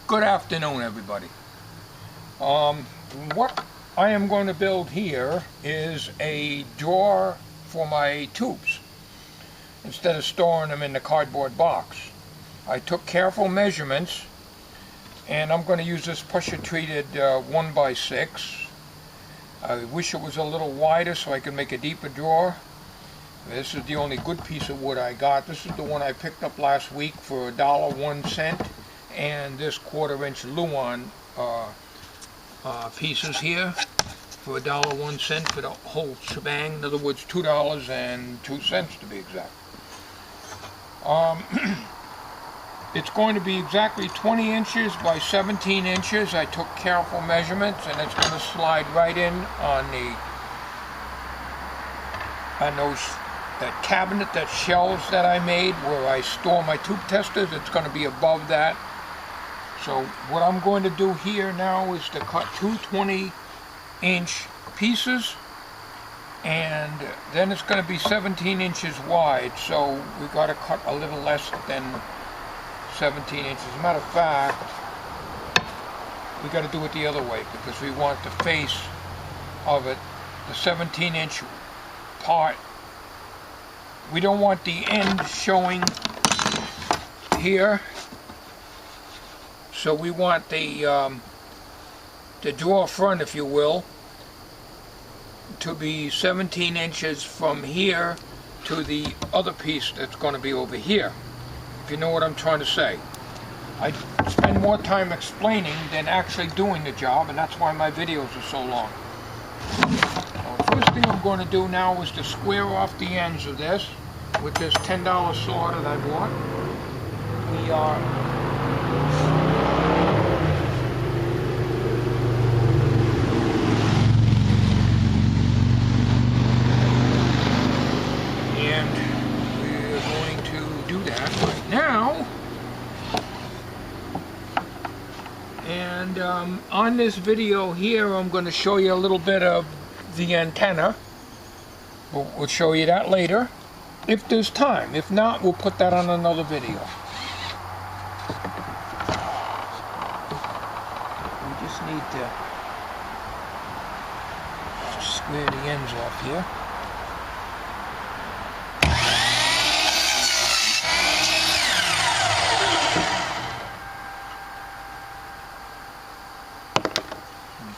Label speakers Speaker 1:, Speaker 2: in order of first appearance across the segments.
Speaker 1: Good afternoon, everybody. What I am going to build here is a drawer for my tubes instead of storing them in the cardboard box. I took careful measurements, and I'm going to use this pressure-treated 1x6. I wish it was a little wider so I could make a deeper drawer. This is the only good piece of wood I got. This is the one I picked up last week for $1.01, and this 1/4-inch Luan pieces here for $1.01 for the whole shebang. In other words, $2.02 to be exact. It's going to be exactly 20 inches by 17 inches. I took careful measurements, and it's going to slide right in on that cabinet, that shelves that I made where I store my tube testers. It's going to be above that. So what I'm going to do here now is to cut two 20-inch pieces, and then it's going to be 17 inches wide, so we've got to cut a little less than 17 inches. As a matter of fact, we got to do it the other way because we want the face of it, the 17-inch part. We don't want the end showing here, so we want the drawer front, if you will, to be 17 inches from here to the other piece that's going to be over here, if you know what I'm trying to say. I spend more time explaining than actually doing the job, and that's why my videos are so long. The first thing I'm going to do now is to square off the ends of this with this $10 saw that I bought. We're going to do that right now. And on this video here, I'm going to show you a little bit of the antenna. We'll show you that later, if there's time. If not, we'll put that on another video. We just need to square the ends off here.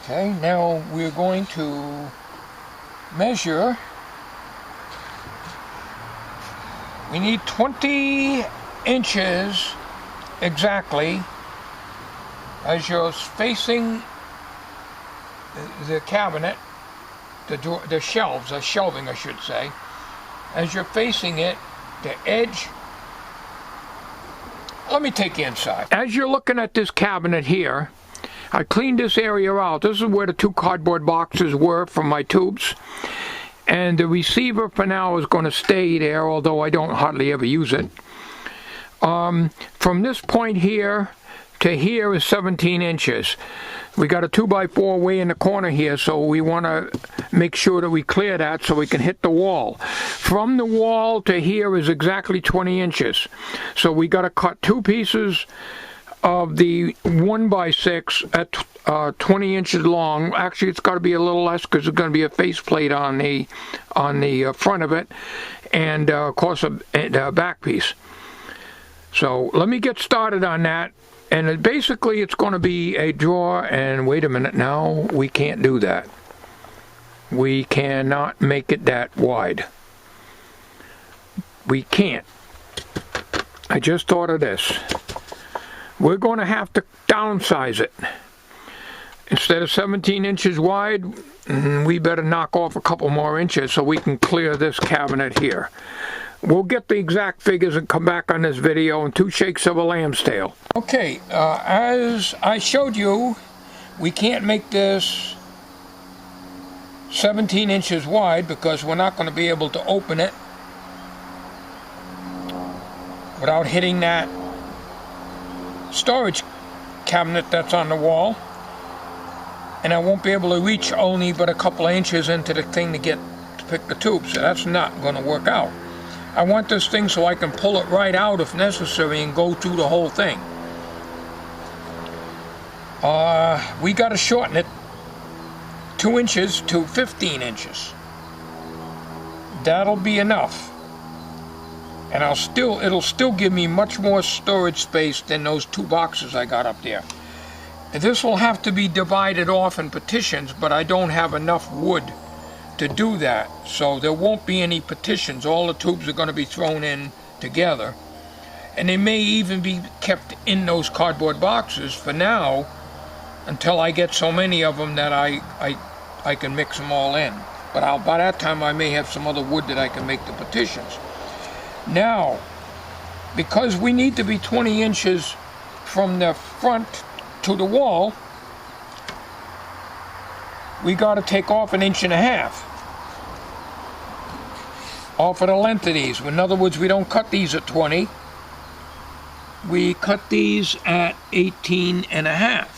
Speaker 1: Okay, now we're going to measure. We need 20 inches exactly as you're facing the cabinet, the shelving I should say. As you're facing it, the edge. Let me take you inside. As you're looking at this cabinet here, I cleaned this area out. This is where the two cardboard boxes were from my tubes. And the receiver for now is going to stay there, although I don't hardly ever use it. From this point here to here is 17 inches. We got a 2x4 way in the corner here, so we want to make sure that we clear that so we can hit the wall. From the wall to here is exactly 20 inches. So we got to cut two pieces of the 1x6 at 20 inches long. Actually, it's got to be a little less because there's going to be a faceplate on the front of it, and of course a back piece. So let me get started on that. And basically, it's going to be a drawer. And wait a minute, now we can't do that. We cannot make it that wide. We can't. I just thought of this. We're going to have to downsize it. Instead of 17 inches wide, we better knock off a couple more inches so we can clear this cabinet here. We'll get the exact figures and come back on this video in 2 shakes of a lamb's tail. Okay, as I showed you, we can't make this 17 inches wide because we're not going to be able to open it without hitting that storage cabinet that's on the wall, and I won't be able to reach only but a couple of inches into the thing to pick the tubes, so that's not going to work out. I want this thing so I can pull it right out if necessary and go through the whole thing. We got to shorten it 2 inches to 15 inches. That'll be enough. And it'll still give me much more storage space than those 2 boxes I got up there. This will have to be divided off in partitions, but I don't have enough wood to do that. So there won't be any partitions. All the tubes are going to be thrown in together. And they may even be kept in those cardboard boxes for now, until I get so many of them that I can mix them all in. But by that time I may have some other wood that I can make the partitions. Now, because we need to be 20 inches from the front to the wall, we got to take off 1.5 inches off of the length of these. In other words, we don't cut these at 20. We cut these at 18.5.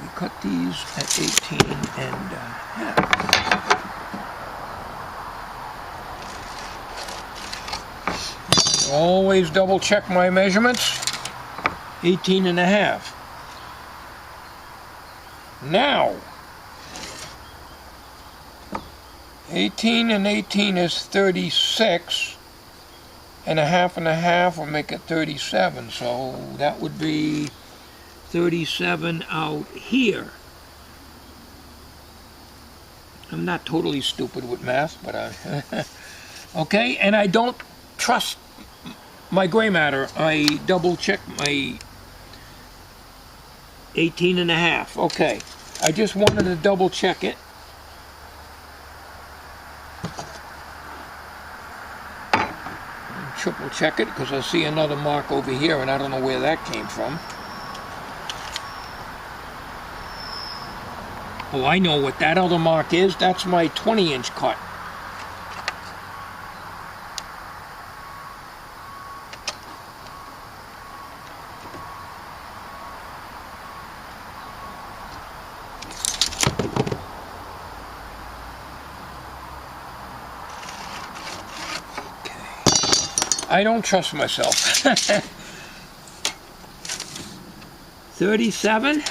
Speaker 1: We cut these at 18.5. Always double check my measurements. 18.5. Now, 18 and 18 is 36, and a half will make it 37, so that would be 37 out here. I'm not totally stupid with math, but okay, and I don't trust my gray matter. I double check my 18.5. Okay, I just wanted to double check it. Triple check it, because I see another mark over here and I don't know where that came from. Oh, I know what that other mark is. That's my 20-inch cut. I don't trust myself. 37,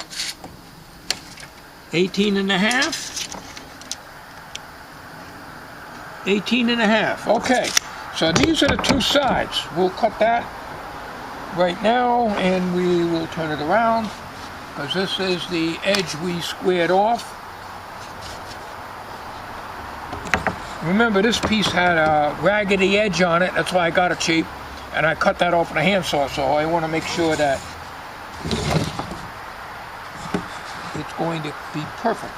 Speaker 1: 18.5, 18.5. Okay, so these are the 2 sides. We'll cut that right now, and we will turn it around, because this is the edge we squared off. Remember, this piece had a raggedy edge on it, that's why I got it cheap, and I cut that off with a handsaw, so I want to make sure that it's going to be perfect.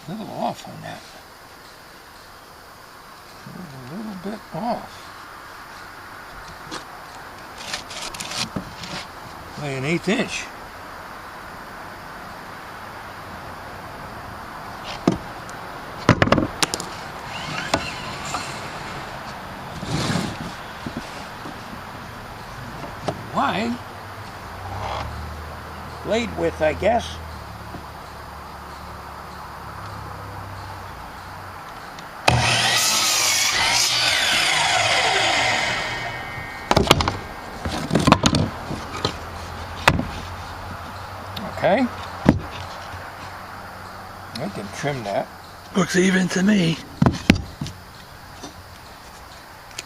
Speaker 1: A little off on that. A little bit off. By 1/8 inch. Why? Blade width, I guess. Okay, I can trim that.
Speaker 2: Looks even to me.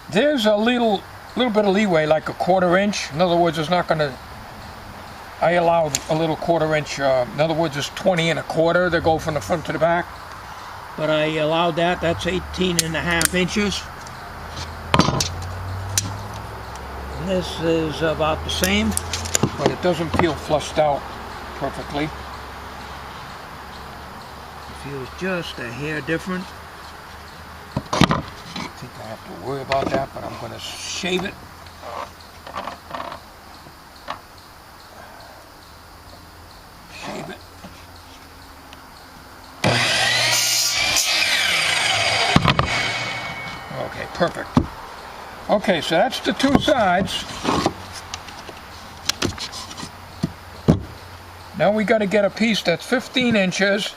Speaker 1: There's a little bit of leeway, like a 1/4 inch. In other words, it's not going to. I allowed a little 1/4 inch. In other words, it's 20 1/4 to go from the front to the back. But I allowed that. That's 18.5 inches. And this is about the same, but it doesn't feel flushed out perfectly. It feels just a hair different. I think I have to worry about that, but I'm going to shave it. Shave it. Okay, perfect. Okay, so that's the two sides. Now we got to get a piece that's 15 inches.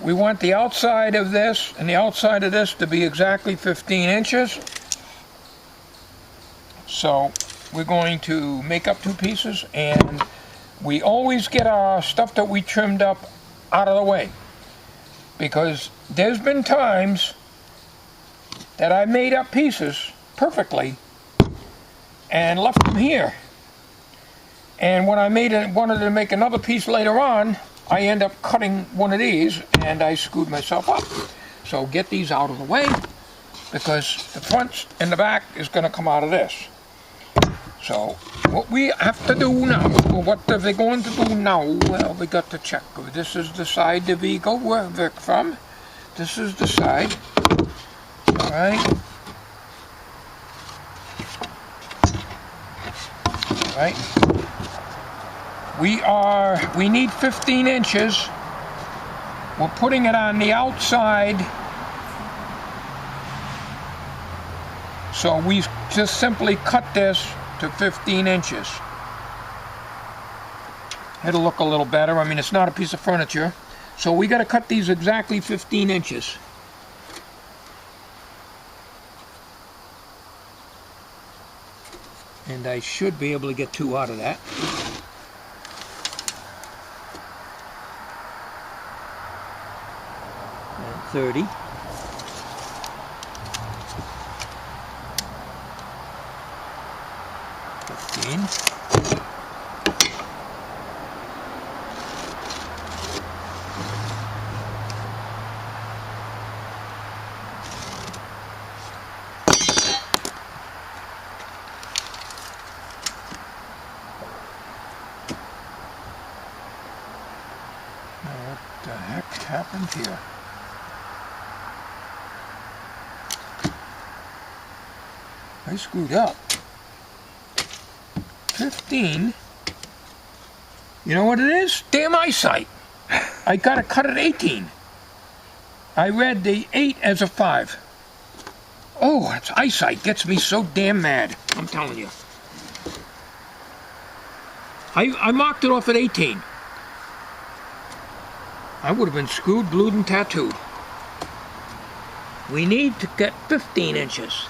Speaker 1: We want the outside of this and the outside of this to be exactly 15 inches. So we're going to make up two pieces, and we always get our stuff that we trimmed up out of the way, because there's been times that I made up pieces perfectly and left them here, and when I wanted to make another piece later on, I end up cutting one of these and I screwed myself up. So get these out of the way, because the front and the back is going to come out of this. So what we have to do now, what are they going to do now? Well, we got to check. This is the side that we go work from. This is the side. All right. All right. We need 15 inches. We're putting it on the outside. So we just simply cut this to 15 inches. It'll look a little better. I mean, it's not a piece of furniture. So we got to cut these exactly 15 inches. And I should be able to get two out of that. And 30. 15. What the heck happened here? I screwed up. 15. You know what it is? Damn eyesight. I gotta cut it 18. I read the 8 as a 5. Oh, it's eyesight. Gets me so damn mad. I'm telling you. I marked it off at 18. I would have been screwed, glued, and tattooed. We need to get 15 inches.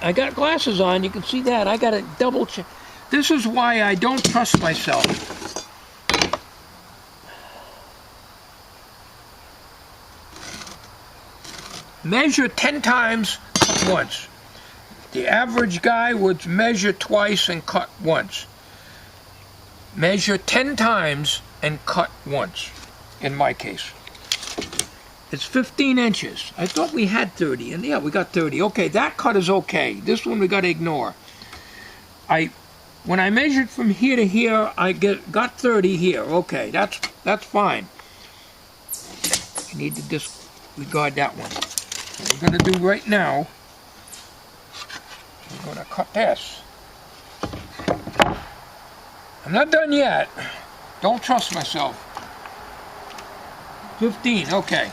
Speaker 1: I got glasses on, you can see that. I got to double check. This is why I don't trust myself. Measure 10 times, cut once. The average guy would measure twice and cut once. Measure 10 times and cut once, in my case. It's 15 inches. I thought we had 30, and yeah, we got 30. Okay, that cut is okay. This one we got to ignore. When I measured from here to here, I got 30 here. Okay, that's fine. I need to disregard that one. What we're going to do right now, we're going to cut this. I'm not done yet. Don't trust myself. 15, okay.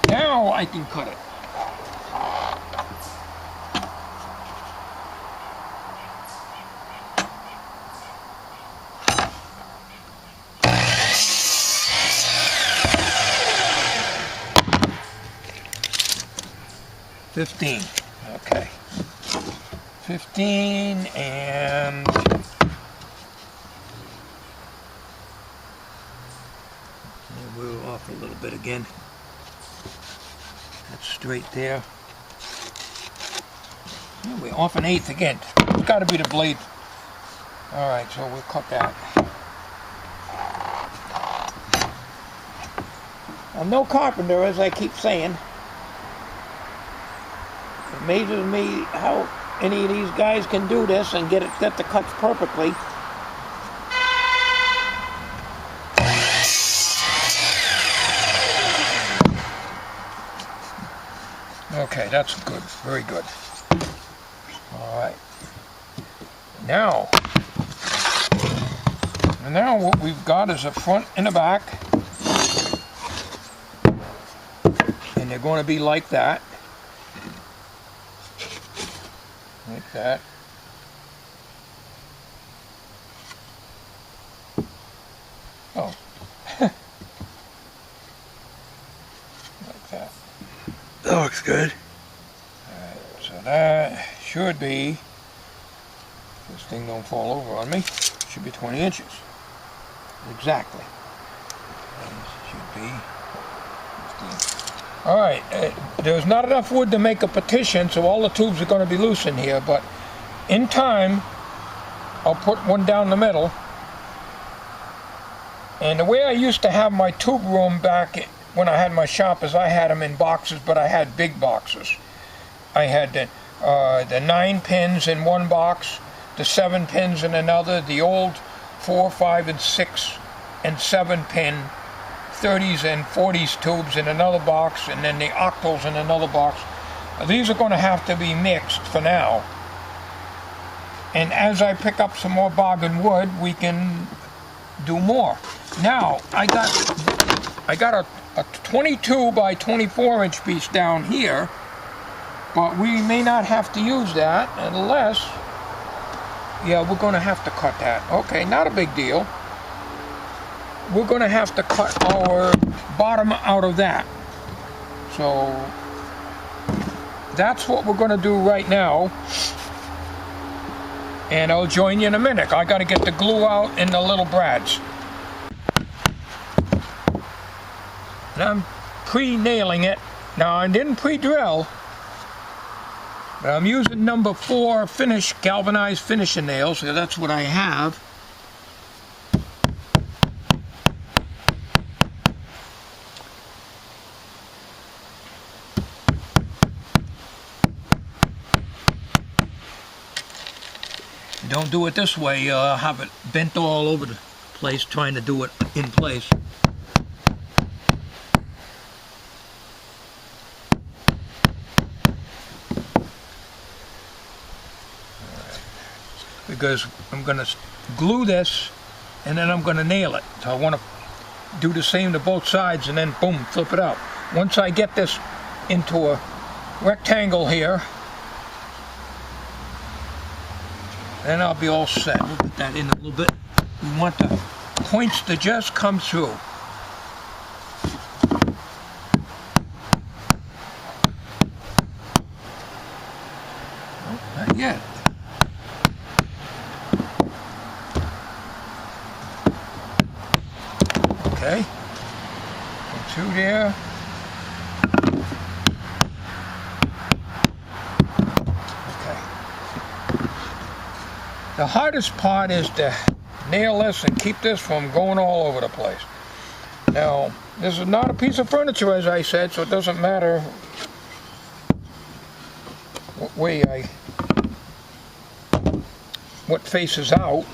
Speaker 1: Now I can cut it. $15, okay. 15 and we're off a little bit again. That's straight there. Yeah, we're off 1/8 again. It's got to be the blade. All right, so we'll cut that. I'm no carpenter, as I keep saying. It amazes me how any of these guys can do this and get the cuts perfectly. Okay, that's good, very good. All right. Now what we've got is a front and a back. And they're going to be like that. Like that. Oh. Like that.
Speaker 2: That looks good.
Speaker 1: Alright, so that should be, this thing don't fall over on me, should be 20 inches. Exactly. Should be 15. Alright, there's not enough wood to make a partition, so all the tubes are going to be loose in here, but in time, I'll put one down the middle. And the way I used to have my tube room back when I had my shop is I had them in boxes, but I had big boxes. I had the 9 pins in one box, the 7 pins in another, the old 4, 5, and 6 and 7 pin 30s and 40s tubes in another box, and then the octals in another box. These are going to have to be mixed for now. And as I pick up some more bargain wood, we can do more. Now, I got a 22 by 24 inch piece down here, but we may not have to use that unless, yeah, we're going to have to cut that. Okay, not a big deal. We're going to have to cut our bottom out of that. So that's what we're going to do right now. And I'll join you in a minute. I got to get the glue out in the little brads. And I'm pre-nailing it. Now, I didn't pre-drill, but I'm using number 4 finish, galvanized finishing nails. So that's what I have. Don't do it this way, have it bent all over the place trying to do it in place. Because I'm going to glue this and then I'm going to nail it. So I want to do the same to both sides and then boom, flip it out. Once I get this into a rectangle here, then I'll be all set. We'll put that in a little bit. We want the points to just come through. Oh, not yet. Okay. Go through there. The hardest part is to nail this and keep this from going all over the place. Now, this is not a piece of furniture, as I said, so it doesn't matter what way what faces out.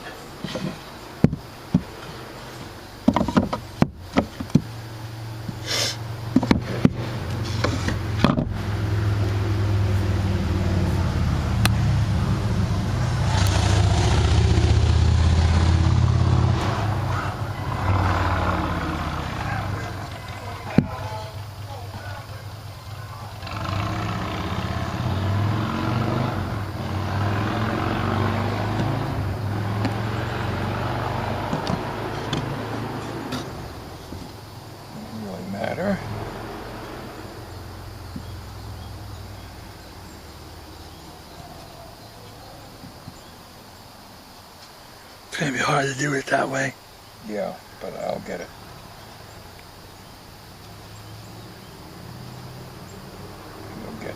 Speaker 2: It's gonna be hard to do it that way.
Speaker 1: Yeah, but I'll get it. I'll get it.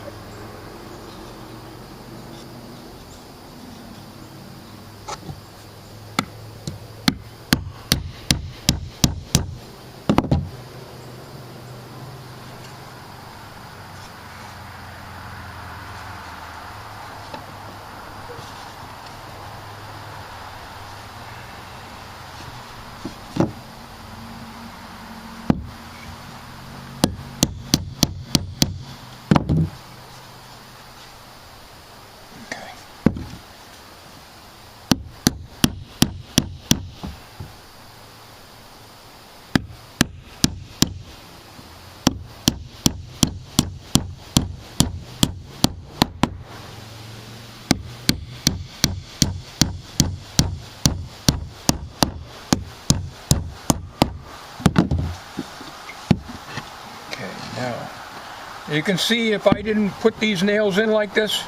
Speaker 1: You can see if I didn't put these nails in like this,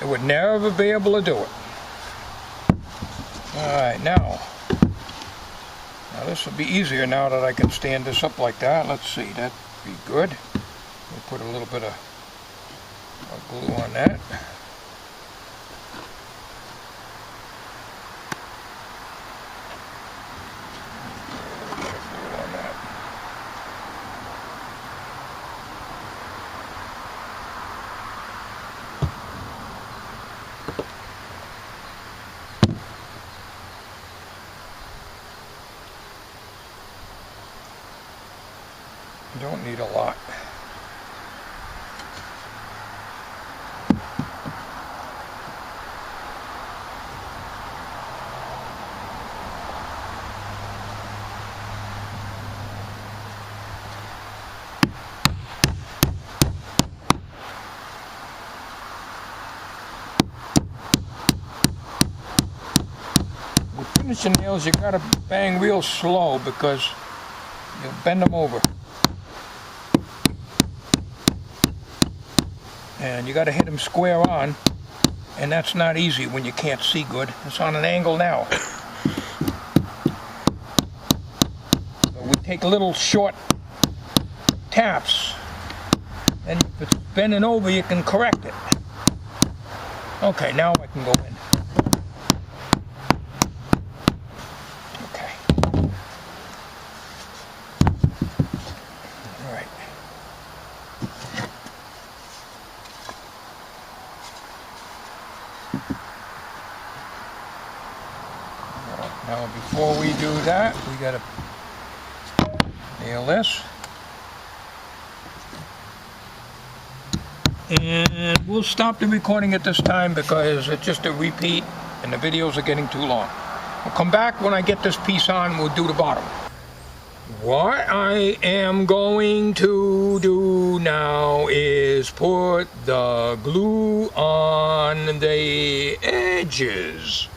Speaker 1: I would never be able to do it. Alright, now this will be easier now that I can stand this up like that. Let's see, that'd be good. We'll put a little bit of glue on that. Don't need a lot. With finishing nails, you gotta bang real slow because you'll bend them over. And you got to hit them square on, and that's not easy when you can't see good. It's on an angle now. So we take little short taps, and if it's bending over, you can correct it. Okay, now I can go in. Okay. All right. Now before we do that, we gotta nail this. And we'll stop the recording at this time because it's just a repeat and the videos are getting too long. We'll come back when I get this piece on, we'll do the bottom. What I am going to do now is put the glue on the edges.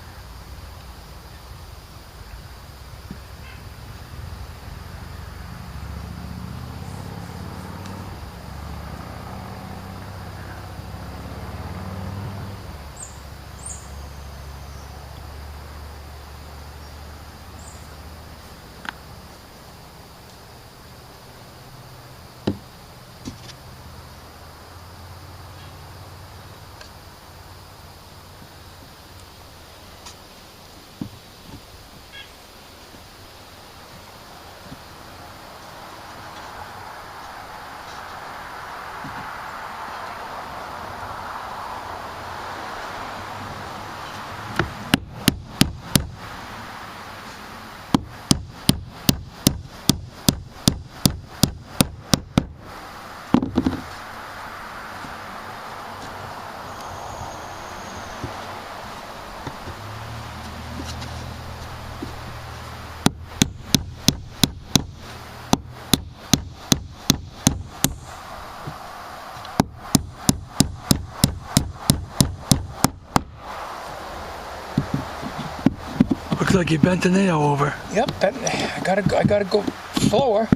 Speaker 2: Looks like you bent the nail over.
Speaker 1: Yep, I gotta go slower.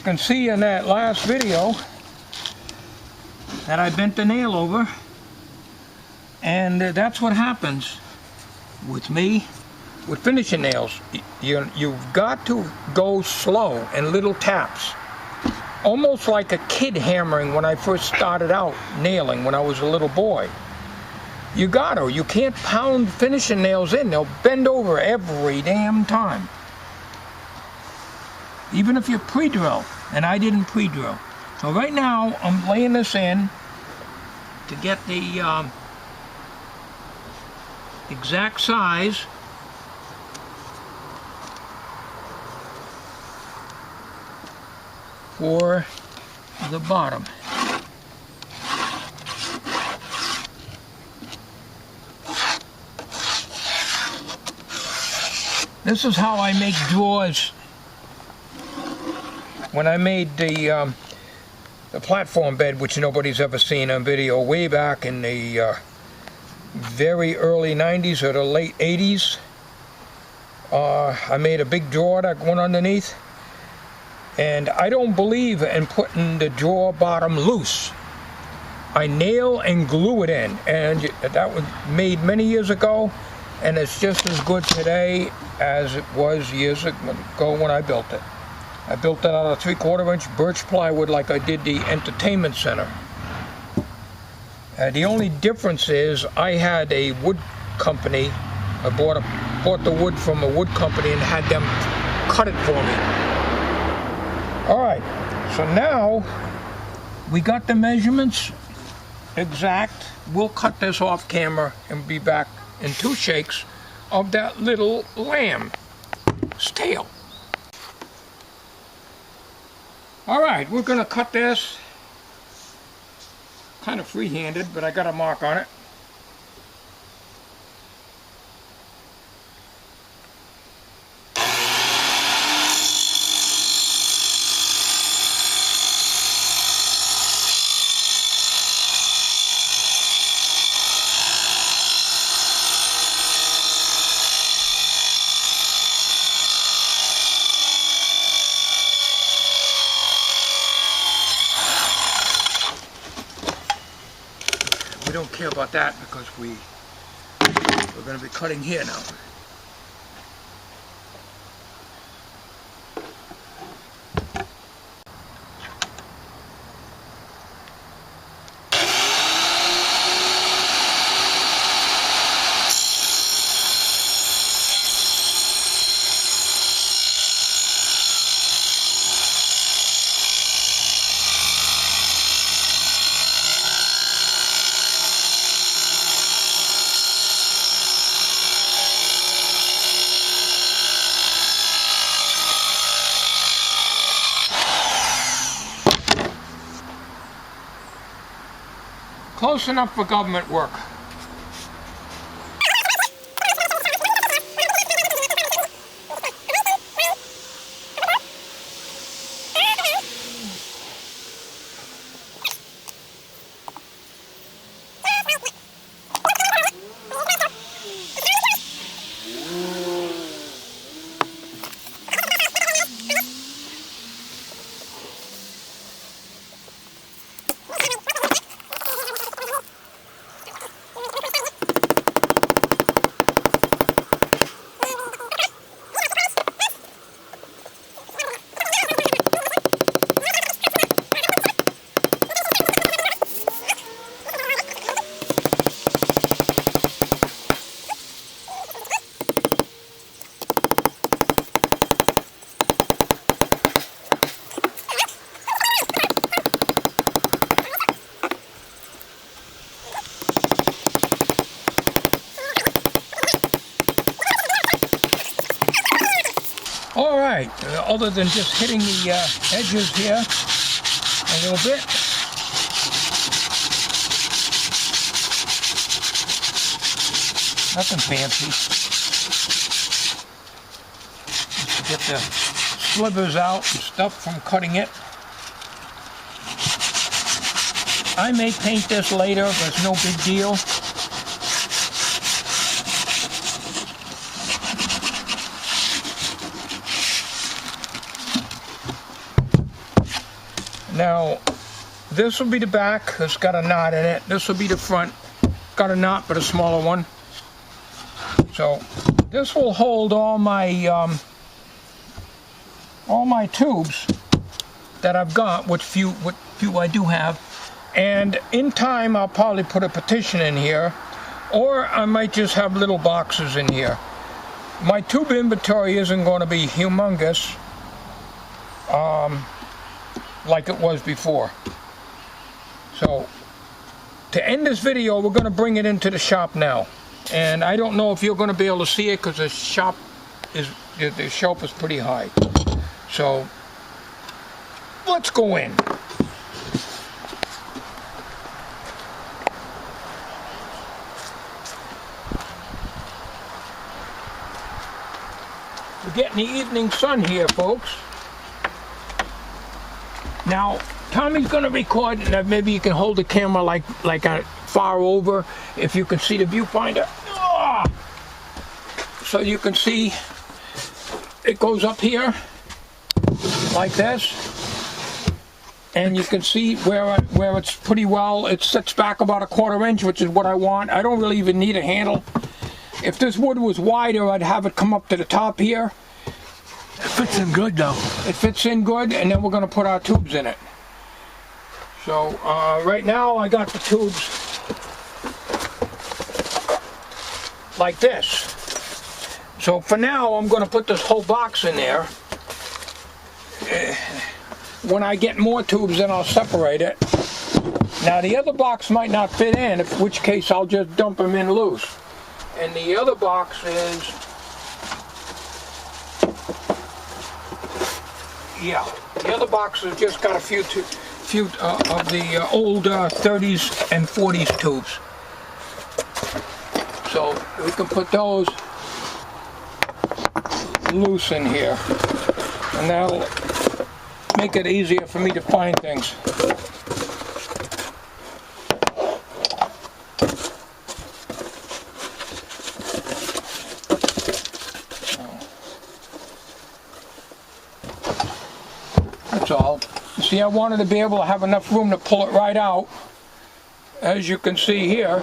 Speaker 1: can see in that last video that I bent the nail over, and that's what happens with me with finishing nails. You've got to go slow in little taps, almost like a kid hammering when I first started out nailing when I was a little boy. You can't pound finishing nails in. They'll bend over every damn time, even if you pre-drill, and I didn't pre-drill. So right now I'm laying this in to get the exact size for the bottom. This is how I make drawers. When I made the platform bed, which nobody's ever seen on video, way back in the very early 90s or the late 80s, I made a big drawer that went underneath, and I don't believe in putting the drawer bottom loose. I nail and glue it in, and that was made many years ago, and it's just as good today as it was years ago when I built it. I built it out of 3/4 inch birch plywood like I did the entertainment center. The only difference is I had a wood company. I bought the wood from a wood company and had them cut it for me. Alright, so now we got the measurements exact. We'll cut this off camera and be back in 2 shakes of that little lamb's tail. Alright, we're going to cut this kind of free-handed, but I got a mark on it. We don't care about that because we're going to be cutting here now. Close enough for government work. Alright, other than just hitting the edges here a little bit, nothing fancy, just to get the slivers out and stuff from cutting it. I may paint this later, but it's no big deal. this will be the back. It's got a knot in it. This will be the front. Got a knot, but a smaller one. So this will hold all my tubes that I've got, what few I do have. And in time, I'll probably put a partition in here, or I might just have little boxes in here. My tube inventory isn't going to be humongous like it was before. So to end this video, we're going to bring it into the shop now. And I don't know if you're going to be able to see it because the shelf is pretty high. So let's go in. We're getting the evening sun here, folks. Now, Tommy's going to record, and maybe you can hold the camera like far over, if you can see the viewfinder. So you can see it goes up here like this, and you can see where it's pretty well. It sits back about a 1/4 inch, which is what I want. I don't really even need a handle. If this wood was wider, I'd have it come up to the top here.
Speaker 2: It fits in good though.
Speaker 1: It fits in good, and then we're going to put our tubes in it. So right now I got the tubes like this. So for now I'm going to put this whole box in there. When I get more tubes, then I'll separate it. Now the other box might not fit in, in which case I'll just dump them in loose. And the other box is, yeah, the other box has just got a few of the old 30s and 40s tubes. So we can put those loose in here, and that'll make it easier for me to find things. That's all. See, I wanted to be able to have enough room to pull it right out, as you can see here,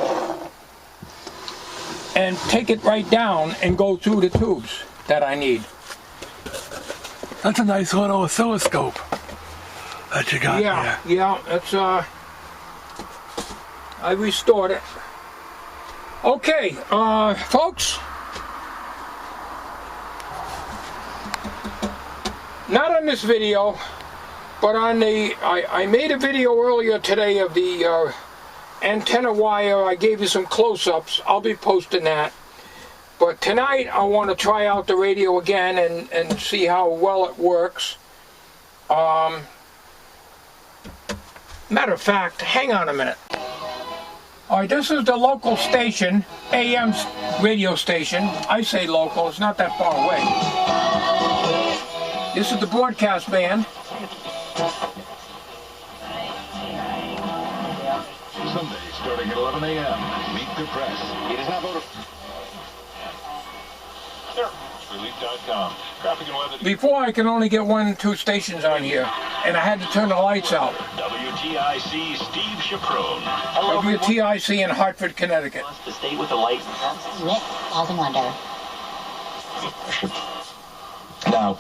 Speaker 1: and take it right down and go through the tubes that I need.
Speaker 2: That's a nice little oscilloscope that you got there.
Speaker 1: Yeah, it's I restored it. Okay, folks, not on this video, but on the, I made a video earlier today of the antenna wire. I gave you some close-ups. I'll be posting that. But tonight I want to try out the radio again and see how well it works. Matter of fact, hang on a minute. Alright, this is the local station, AM radio station. I say local, it's not that far away. This is the broadcast band.
Speaker 3: Sunday, starting at 11 a.m. Meet the press. It is now voted. Relief.com. Traffic and weather.
Speaker 1: Before I could only get 1 and 2 stations on here, and I had to turn the lights out.
Speaker 3: WTIC Steve Chaprone.
Speaker 1: WTIC in Hartford, Connecticut.
Speaker 4: To stay with the light.
Speaker 5: Rick Aldenwonder.
Speaker 6: Now,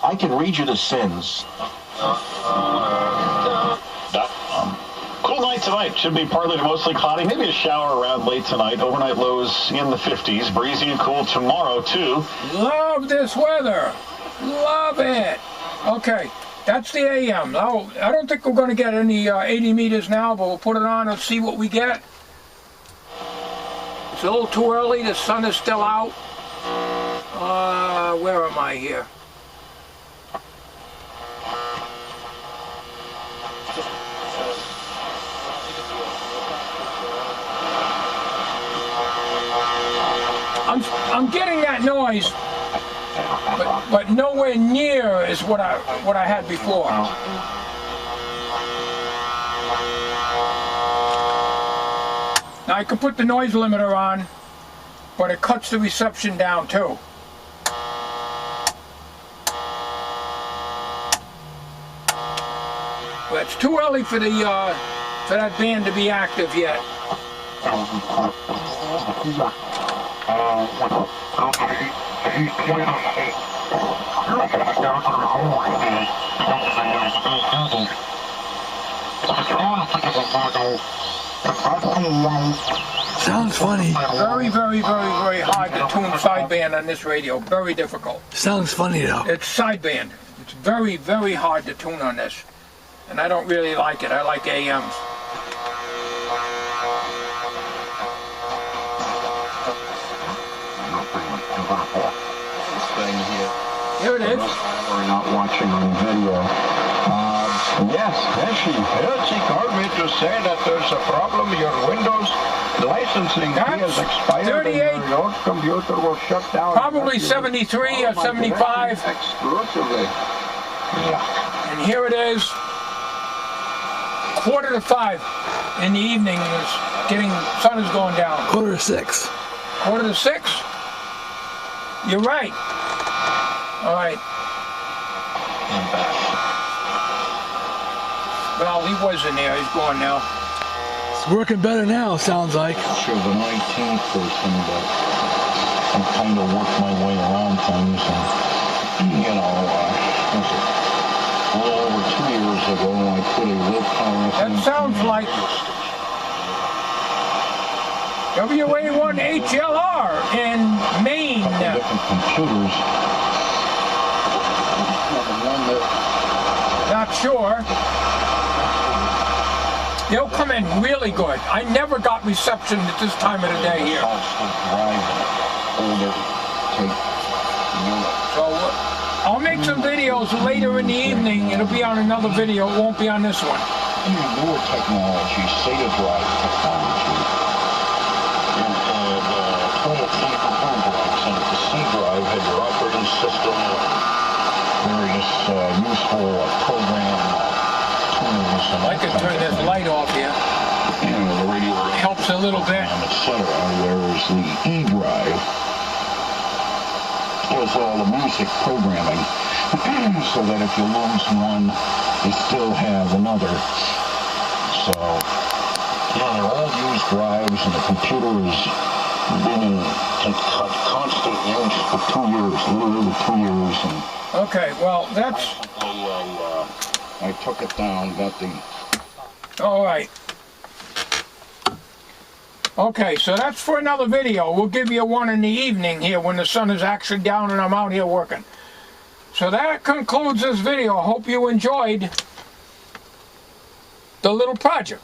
Speaker 6: I can read you the sins.
Speaker 3: Cool night tonight. Should be partly to mostly cloudy. Maybe a shower around late tonight. Overnight lows in the 50s. Breezy and cool tomorrow, too.
Speaker 1: Love this weather. Love it. Okay, that's the AM. Now, I don't think we're going to get any 80 meters now, but we'll put it on and see what we get. It's a little too early. The sun is still out. Where am I here? I'm getting that noise, but nowhere near is what I had before. Now I can put the noise limiter on, but it cuts the reception down too. But it's too early for that band to be active yet.
Speaker 2: Sounds funny.
Speaker 1: Very, very, very, very hard to tune sideband on this radio. Very difficult.
Speaker 2: Sounds funny though.
Speaker 1: It's sideband. It's very, very hard to tune on this. And I don't really like it. I like AMs.
Speaker 6: This thing here.
Speaker 1: Here it is.
Speaker 6: We're not watching on video. Yes, Hershey called me to say that there's a problem. Your Windows licensing fee has expired
Speaker 1: 38.
Speaker 6: and your old computer will shut down.
Speaker 1: Probably 73 or 75.
Speaker 6: Exclusively. Yeah.
Speaker 1: And here it is. 4:45 in the evening. Sun is going down.
Speaker 2: 5:45.
Speaker 1: 5:45? You're right. All right. Well, he was in there. He's gone now.
Speaker 2: It's working better now, sounds like.
Speaker 6: Sure, the 19th person, but I kind of worked my way around things, and you know, a little over 2 years ago, I put a willpower.
Speaker 1: That sounds like WA1HLR in Maine.
Speaker 6: Different computers.
Speaker 1: Not sure. They'll come in really good. I never got reception at this time of the day here. So I'll make some videos later in the evening. It'll be on another video. It won't be on this one.
Speaker 6: Newer technology, SATA drive technology, and total 24 hard drives. And the C drive had your operating system, various useful program tools.
Speaker 1: I can turn this light off here.
Speaker 6: The radio
Speaker 1: Helps a little bit.
Speaker 6: etc. Whereas the E drive was all the music programming, so that if you lose one, you still have another. So, yeah, they're all used drives, and the computer has been in constant use for 2 years, a little over 2 years. And
Speaker 1: Okay, well, that's...
Speaker 6: I took it down, got the...
Speaker 1: All right. Okay, so that's for another video. We'll give you one in the evening here when the sun is actually down and I'm out here working. So that concludes this video. I hope you enjoyed the little project.